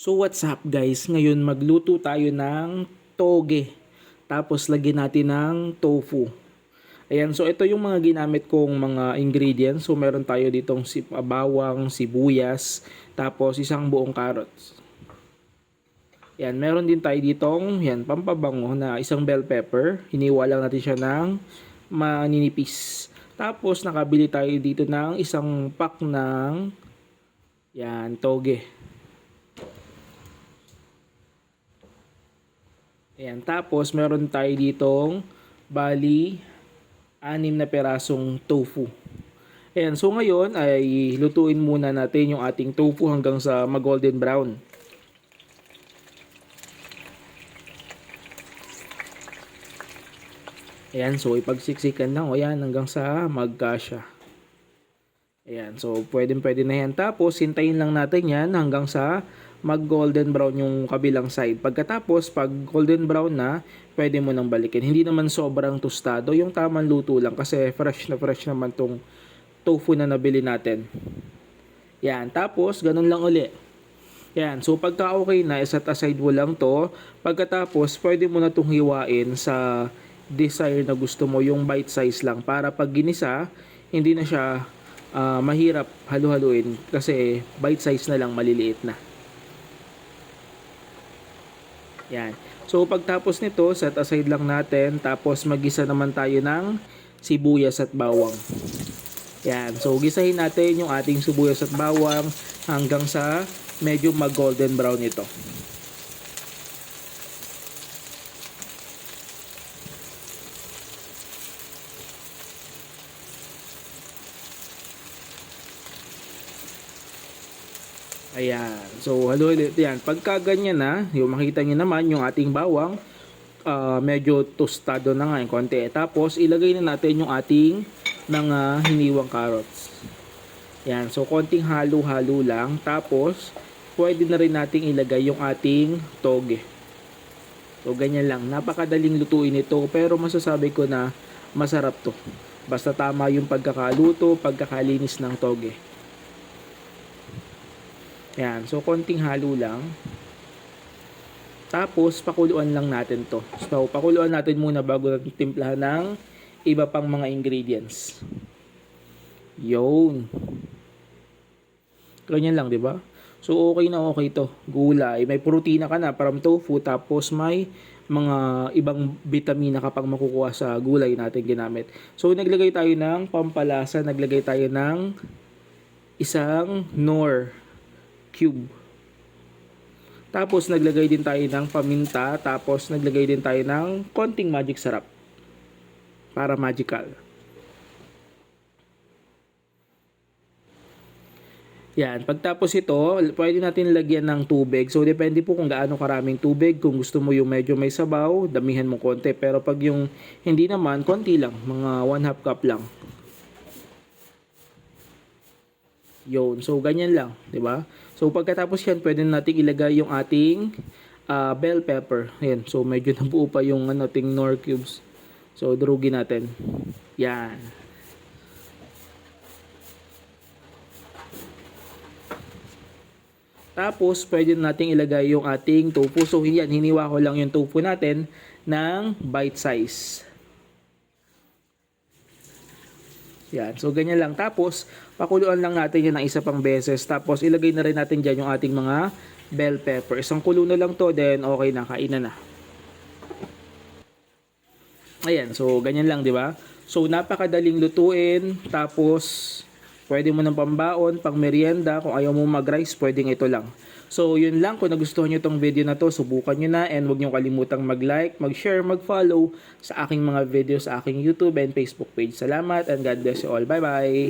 So what's up guys? Ngayon magluto tayo ng toge. Tapos lagyan natin ng tofu. Ayan, so ito yung mga ginamit kong mga ingredients. So meron tayo ditong bawang, sibuyas, tapos isang buong carrots. Yan, meron din tayo ditong pampabango na isang bell pepper. Hiniwa lang natin siya ng maninipis. Tapos nakabili tayo dito ng isang pack ng toge. Ayan, tapos meron tayo ditong bali 6 na perasong tofu. Ayan, so ngayon ay lutuin muna natin yung ating tofu hanggang sa mag-golden brown. Ayan, so ipagsiksikan lang o yan hanggang sa magkasya. Ayan, so pwede na yan. Tapos hintayin lang natin yan hanggang sa mag-golden brown yung kabilang side. Pagkatapos, pag golden brown na, pwede mo nang balikin. Hindi naman sobrang tostado, yung tamang luto lang kasi fresh naman tong tofu na nabili natin. Yan, tapos ganun lang uli. Yan, so pagka okay na, set aside mo lang to. Pagkatapos, pwede mo na itong hiwain sa desire na gusto mo, yung bite size lang. Para pag ginisa, hindi na siya mahirap halu-haluin kasi bite size na lang, maliliit na. Yan. So pagtapos nito, set aside lang natin. Tapos magisa naman tayo ng sibuyas at bawang. Yan. So gisahin natin yung ating sibuyas at bawang hanggang sa medyo mag-golden brown ito. Ayan. So, halo-halo yan. Pagka ganyan na, yung makita nyo naman yung ating bawang, medyo tostado na nga yung konti. Tapos, ilagay na natin yung ating mga hiniwang carrots. Yan. So, konting halo-halo lang. Tapos, pwede na rin nating ilagay yung ating toge. So, ganyan lang. Napakadaling lutuin ito. Pero masasabi ko na masarap to. Basta tama yung pagkakaluto, pagkakalinis ng toge. Yan, so konting halo lang. Tapos pakuluan lang natin to. So pakuluan natin muna bago natin timplahan ng iba pang mga ingredients. Yun. Ganyan lang, 'di ba? So okay to. Gulay, may protina ka na from tofu, tapos may mga ibang vitamina ka pang makukuha sa gulay natin ginamit. So naglagay tayo ng pampalasa, naglagay tayo ng isang Knorr cube. Tapos naglagay din tayo ng paminta, tapos naglagay din tayo ng konting magic sarap para magical. Yan, pagtapos ito, pwede natin lagyan ng tubig. So depende po kung gaano karaming tubig. Kung gusto mo yung medyo may sabaw, damihan mo konti. Pero pag yung hindi naman, konti lang, mga 1/2 cup lang. Yun. So, ganyan lang. 'Di ba? So, pagkatapos yan, pwede natin ilagay yung ating bell pepper. Ayan. So, medyo nabuo pa yung ating Knorr cubes. So, durugin natin. Yan. Tapos, pwede natin ilagay yung ating tofu. So, yan. Hiniwa ko lang yung tofu natin ng bite size. Yan. So, ganyan lang. Tapos, pakuluan lang natin yan ng isa pang beses. Tapos, ilagay na rin natin dyan yung ating mga bell pepper. Isang kulo na lang to, then okay na. Kainan na. Ayan. So, ganyan lang, di ba? So, napakadaling lutuin. Tapos, pwede mo ng pambaon, pang merienda. Kung ayaw mo mag-rice, pwedeng ito lang. So, yun lang. Kung nagustuhan nyo itong video na to, subukan nyo na. And huwag nyo kalimutang mag-like, mag-share, mag-follow sa aking mga videos sa aking YouTube and Facebook page. Salamat and God bless you all. Bye-bye!